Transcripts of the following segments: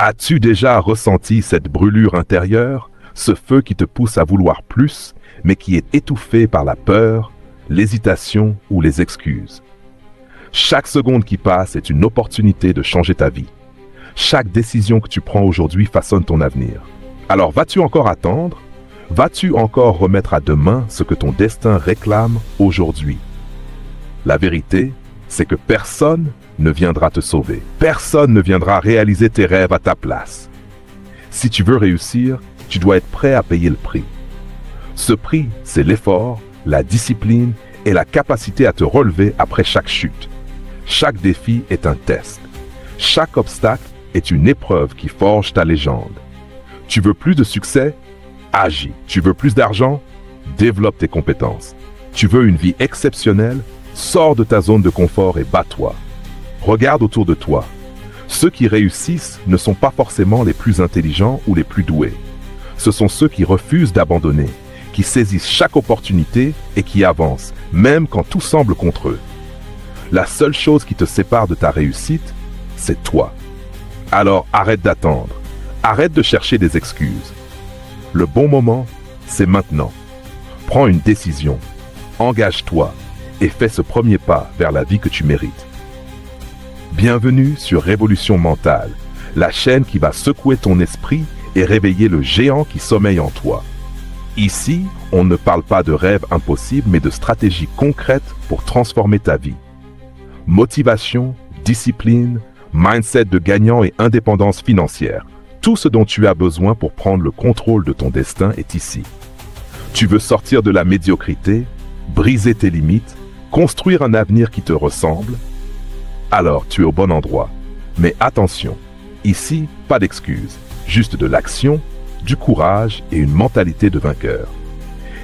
As-tu déjà ressenti cette brûlure intérieure, ce feu qui te pousse à vouloir plus, mais qui est étouffé par la peur, l'hésitation ou les excuses? Chaque seconde qui passe est une opportunité de changer ta vie. Chaque décision que tu prends aujourd'hui façonne ton avenir. Alors vas-tu encore attendre? Vas-tu encore remettre à demain ce que ton destin réclame aujourd'hui? La vérité, c'est que personne ne viendra te sauver. Personne ne viendra réaliser tes rêves à ta place. Si tu veux réussir, tu dois être prêt à payer le prix. Ce prix, c'est l'effort, la discipline et la capacité à te relever après chaque chute. Chaque défi est un test. Chaque obstacle est une épreuve qui forge ta légende. Tu veux plus de succès? Agis. Tu veux plus d'argent? Développe tes compétences. Tu veux une vie exceptionnelle? Sors de ta zone de confort et bats-toi. Regarde autour de toi. Ceux qui réussissent ne sont pas forcément les plus intelligents ou les plus doués. Ce sont ceux qui refusent d'abandonner, qui saisissent chaque opportunité et qui avancent, même quand tout semble contre eux. La seule chose qui te sépare de ta réussite, c'est toi. Alors arrête d'attendre. Arrête de chercher des excuses. Le bon moment, c'est maintenant. Prends une décision. Engage-toi et fais ce premier pas vers la vie que tu mérites. Bienvenue sur Révolution Mentale, la chaîne qui va secouer ton esprit et réveiller le géant qui sommeille en toi. Ici, on ne parle pas de rêves impossibles, mais de stratégies concrètes pour transformer ta vie. Motivation, discipline, mindset de gagnant et indépendance financière. Tout ce dont tu as besoin pour prendre le contrôle de ton destin est ici. Tu veux sortir de la médiocrité, briser tes limites, construire un avenir qui te ressemble? Alors tu es au bon endroit. Mais attention, ici, pas d'excuses, juste de l'action, du courage et une mentalité de vainqueur.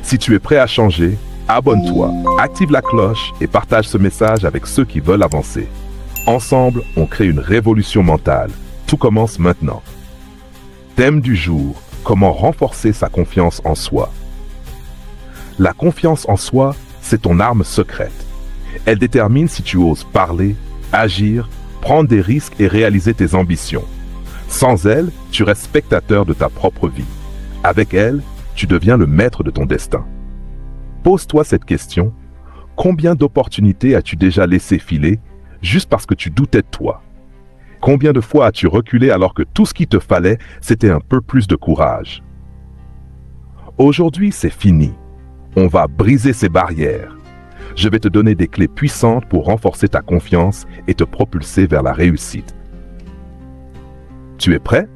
Si tu es prêt à changer, abonne-toi, active la cloche et partage ce message avec ceux qui veulent avancer. Ensemble, on crée une révolution mentale. Tout commence maintenant. Thème du jour, comment renforcer sa confiance en soi. La confiance en soi, c'est ton arme secrète. Elle détermine si tu oses parler, agir, prendre des risques et réaliser tes ambitions. Sans elle, tu restes spectateur de ta propre vie. Avec elle, tu deviens le maître de ton destin. Pose-toi cette question. Combien d'opportunités as-tu déjà laissé filer juste parce que tu doutais de toi? Combien de fois as-tu reculé alors que tout ce qu'il te fallait, c'était un peu plus de courage? Aujourd'hui, c'est fini. On va briser ces barrières. Je vais te donner des clés puissantes pour renforcer ta confiance et te propulser vers la réussite. Tu es prêt?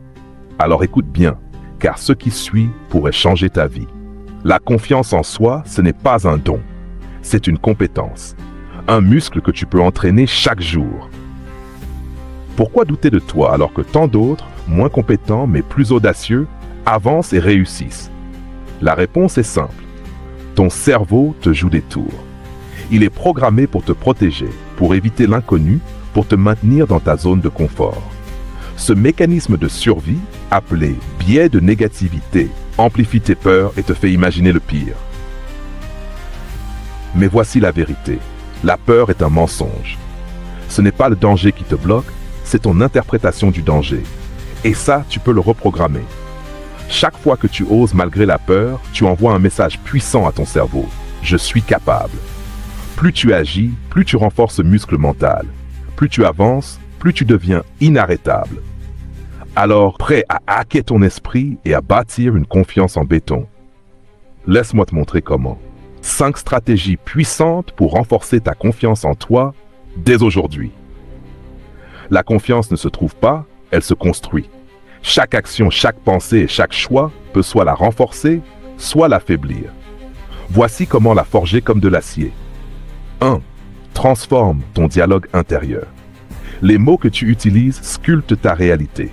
Alors écoute bien, car ce qui suit pourrait changer ta vie. La confiance en soi, ce n'est pas un don. C'est une compétence. Un muscle que tu peux entraîner chaque jour. Pourquoi douter de toi alors que tant d'autres, moins compétents mais plus audacieux, avancent et réussissent? La réponse est simple. Ton cerveau te joue des tours. Il est programmé pour te protéger, pour éviter l'inconnu, pour te maintenir dans ta zone de confort. Ce mécanisme de survie, appelé biais de négativité, amplifie tes peurs et te fait imaginer le pire. Mais voici la vérité. La peur est un mensonge. Ce n'est pas le danger qui te bloque, c'est ton interprétation du danger. Et ça, tu peux le reprogrammer. Chaque fois que tu oses malgré la peur, tu envoies un message puissant à ton cerveau. Je suis capable. Plus tu agis, plus tu renforces ce muscle mental. Plus tu avances, plus tu deviens inarrêtable. Alors, prêt à hacker ton esprit et à bâtir une confiance en béton? Laisse-moi te montrer comment. 5 stratégies puissantes pour renforcer ta confiance en toi dès aujourd'hui. La confiance ne se trouve pas, elle se construit. Chaque action, chaque pensée et chaque choix peut soit la renforcer, soit l'affaiblir. Voici comment la forger comme de l'acier. 1. Transforme ton dialogue intérieur. Les mots que tu utilises sculptent ta réalité.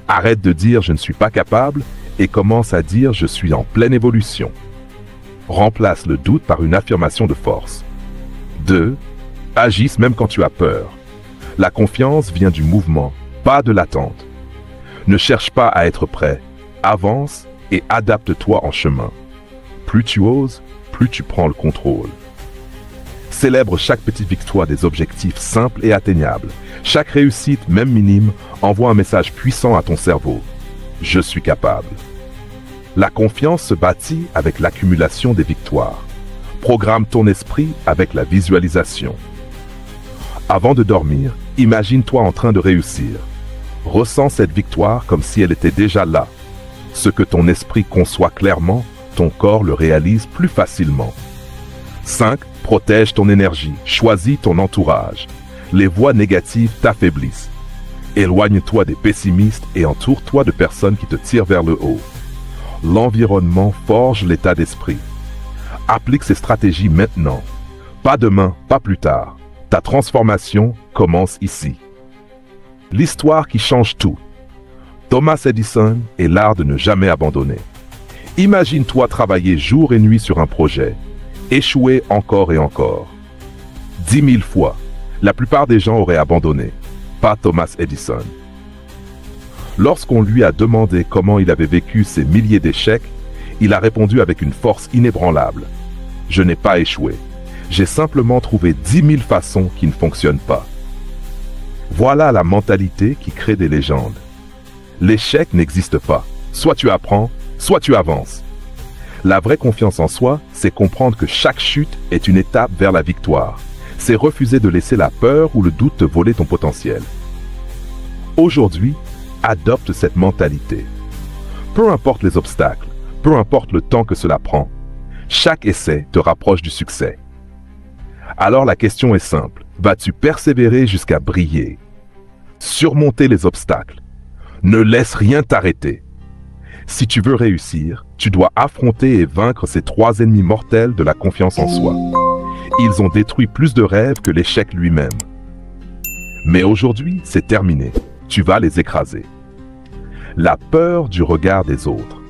Arrête de dire « je ne suis pas capable » et commence à dire « je suis en pleine évolution ». Remplace le doute par une affirmation de force. 2. Agisse même quand tu as peur. La confiance vient du mouvement, pas de l'attente. Ne cherche pas à être prêt. Avance et adapte-toi en chemin. Plus tu oses, plus tu prends le contrôle. Célèbre chaque petite victoire des objectifs simples et atteignables. Chaque réussite, même minime, envoie un message puissant à ton cerveau. Je suis capable. La confiance se bâtit avec l'accumulation des victoires. Programme ton esprit avec la visualisation. Avant de dormir, imagine-toi en train de réussir. Ressens cette victoire comme si elle était déjà là. Ce que ton esprit conçoit clairement, ton corps le réalise plus facilement. 5. Protège ton énergie. Choisis ton entourage. Les voix négatives t'affaiblissent. Éloigne-toi des pessimistes et entoure-toi de personnes qui te tirent vers le haut. L'environnement forge l'état d'esprit. Applique ces stratégies maintenant. Pas demain, pas plus tard. Ta transformation commence ici. L'histoire qui change tout. Thomas Edison et l'art de ne jamais abandonner. Imagine-toi travailler jour et nuit sur un projet. Échouer encore et encore. 10 000 fois. La plupart des gens auraient abandonné. Pas Thomas Edison. Lorsqu'on lui a demandé comment il avait vécu ces milliers d'échecs, il a répondu avec une force inébranlable. Je n'ai pas échoué. J'ai simplement trouvé 10 000 façons qui ne fonctionnent pas. Voilà la mentalité qui crée des légendes. L'échec n'existe pas. Soit tu apprends, soit tu avances. La vraie confiance en soi, c'est comprendre que chaque chute est une étape vers la victoire. C'est refuser de laisser la peur ou le doute te voler ton potentiel. Aujourd'hui, adopte cette mentalité. Peu importe les obstacles, peu importe le temps que cela prend, chaque essai te rapproche du succès. Alors la question est simple, vas-tu persévérer jusqu'à briller? Surmonter les obstacles. Ne laisse rien t'arrêter. Si tu veux réussir, tu dois affronter et vaincre ces 3 ennemis mortels de la confiance en soi. Ils ont détruit plus de rêves que l'échec lui-même. Mais aujourd'hui, c'est terminé. Tu vas les écraser. La peur du regard des autres.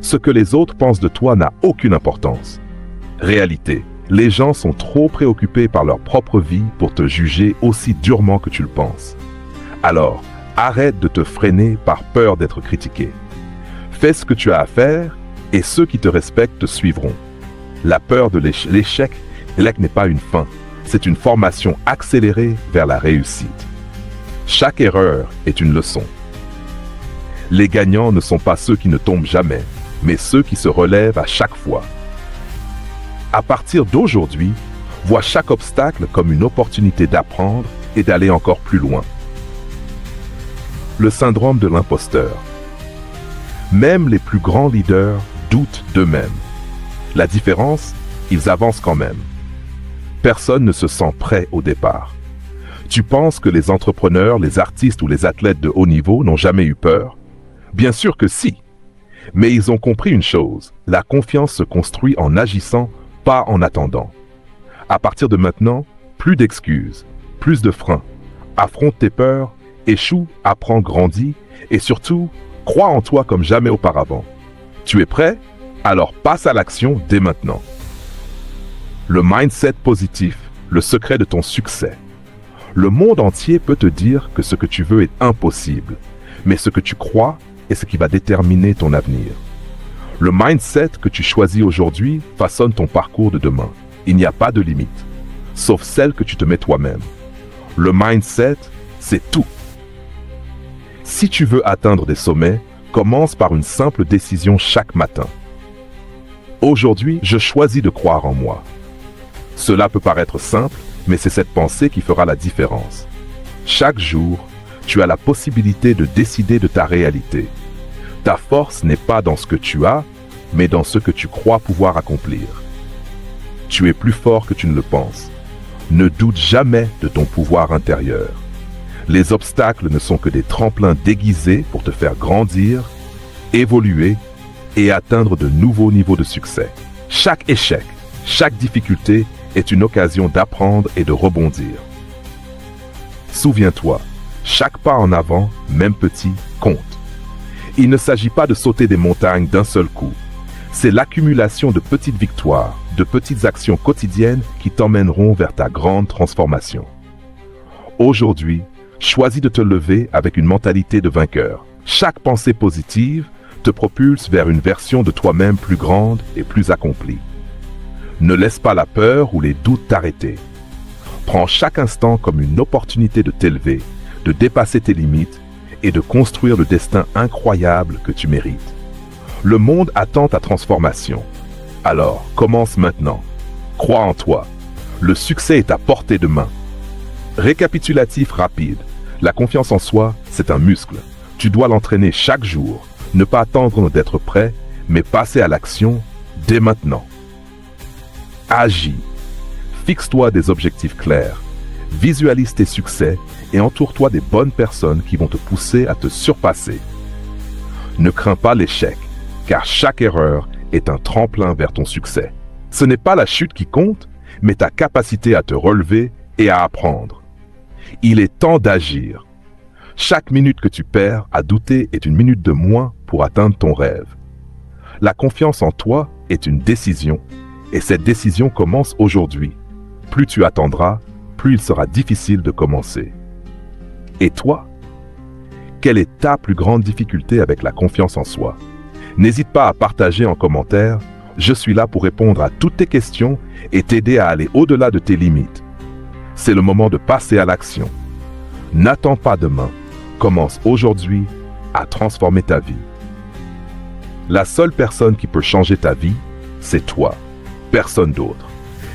Ce que les autres pensent de toi n'a aucune importance. Réalité, les gens sont trop préoccupés par leur propre vie pour te juger aussi durement que tu le penses. Alors, arrête de te freiner par peur d'être critiqué. Fais ce que tu as à faire et ceux qui te respectent te suivront. La peur de l'échec n'est pas une fin, c'est une formation accélérée vers la réussite. Chaque erreur est une leçon. Les gagnants ne sont pas ceux qui ne tombent jamais, mais ceux qui se relèvent à chaque fois. À partir d'aujourd'hui, vois chaque obstacle comme une opportunité d'apprendre et d'aller encore plus loin. Le syndrome de l'imposteur. Même les plus grands leaders doutent d'eux-mêmes. La différence, ils avancent quand même. Personne ne se sent prêt au départ. Tu penses que les entrepreneurs, les artistes ou les athlètes de haut niveau n'ont jamais eu peur? Bien sûr que si. Mais ils ont compris une chose, la confiance se construit en agissant, pas en attendant. À partir de maintenant, plus d'excuses, plus de freins. Affronte tes peurs, échoue, apprends, grandis et surtout, crois en toi comme jamais auparavant. Tu es prêt? Alors passe à l'action dès maintenant. Le mindset positif, le secret de ton succès. Le monde entier peut te dire que ce que tu veux est impossible, mais ce que tu crois est ce qui va déterminer ton avenir. Le mindset que tu choisis aujourd'hui façonne ton parcours de demain. Il n'y a pas de limite, sauf celle que tu te mets toi-même. Le mindset, c'est tout. Si tu veux atteindre des sommets, commence par une simple décision chaque matin. Aujourd'hui, je choisis de croire en moi. Cela peut paraître simple, mais c'est cette pensée qui fera la différence. Chaque jour, tu as la possibilité de décider de ta réalité. Ta force n'est pas dans ce que tu as, mais dans ce que tu crois pouvoir accomplir. Tu es plus fort que tu ne le penses. Ne doute jamais de ton pouvoir intérieur. Les obstacles ne sont que des tremplins déguisés pour te faire grandir, évoluer et atteindre de nouveaux niveaux de succès. Chaque échec, chaque difficulté est une occasion d'apprendre et de rebondir. Souviens-toi, chaque pas en avant, même petit, compte. Il ne s'agit pas de sauter des montagnes d'un seul coup. C'est l'accumulation de petites victoires, de petites actions quotidiennes qui t'emmèneront vers ta grande transformation. Aujourd'hui, choisis de te lever avec une mentalité de vainqueur. Chaque pensée positive te propulse vers une version de toi-même plus grande et plus accomplie. Ne laisse pas la peur ou les doutes t'arrêter. Prends chaque instant comme une opportunité de t'élever, de dépasser tes limites et de construire le destin incroyable que tu mérites. Le monde attend ta transformation. Alors, commence maintenant. Crois en toi. Le succès est à portée de main. Récapitulatif rapide. La confiance en soi, c'est un muscle. Tu dois l'entraîner chaque jour. Ne pas attendre d'être prêt, mais passer à l'action dès maintenant. Agis. Fixe-toi des objectifs clairs. Visualise tes succès et entoure-toi des bonnes personnes qui vont te pousser à te surpasser. Ne crains pas l'échec, car chaque erreur est un tremplin vers ton succès. Ce n'est pas la chute qui compte, mais ta capacité à te relever et à apprendre. Il est temps d'agir. Chaque minute que tu perds à douter est une minute de moins pour atteindre ton rêve. La confiance en toi est une décision, et cette décision commence aujourd'hui. Plus tu attendras, plus il sera difficile de commencer. Et toi? Quelle est ta plus grande difficulté avec la confiance en soi? N'hésite pas à partager en commentaire. Je suis là pour répondre à toutes tes questions et t'aider à aller au-delà de tes limites. C'est le moment de passer à l'action. N'attends pas demain. Commence aujourd'hui à transformer ta vie. La seule personne qui peut changer ta vie, c'est toi, personne d'autre.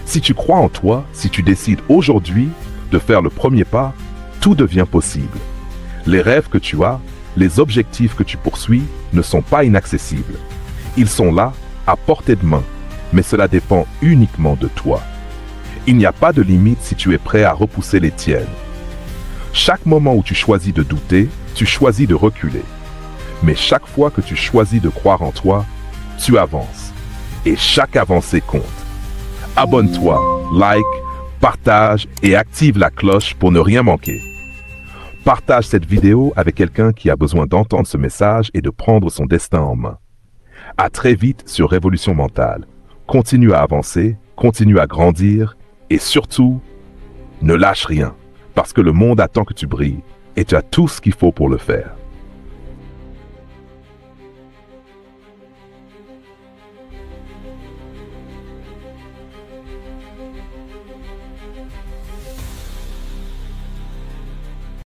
Si tu crois en toi, si tu décides aujourd'hui de faire le premier pas, tout devient possible. Les rêves que tu as, les objectifs que tu poursuis ne sont pas inaccessibles. Ils sont là, à portée de main, mais cela dépend uniquement de toi. Il n'y a pas de limite si tu es prêt à repousser les tiennes. Chaque moment où tu choisis de douter, tu choisis de reculer. Mais chaque fois que tu choisis de croire en toi, tu avances. Et chaque avancée compte. Abonne-toi, like, partage et active la cloche pour ne rien manquer. Partage cette vidéo avec quelqu'un qui a besoin d'entendre ce message et de prendre son destin en main. À très vite sur Révolution Mentale. Continue à avancer, continue à grandir et surtout, ne lâche rien parce que le monde attend que tu brilles et tu as tout ce qu'il faut pour le faire.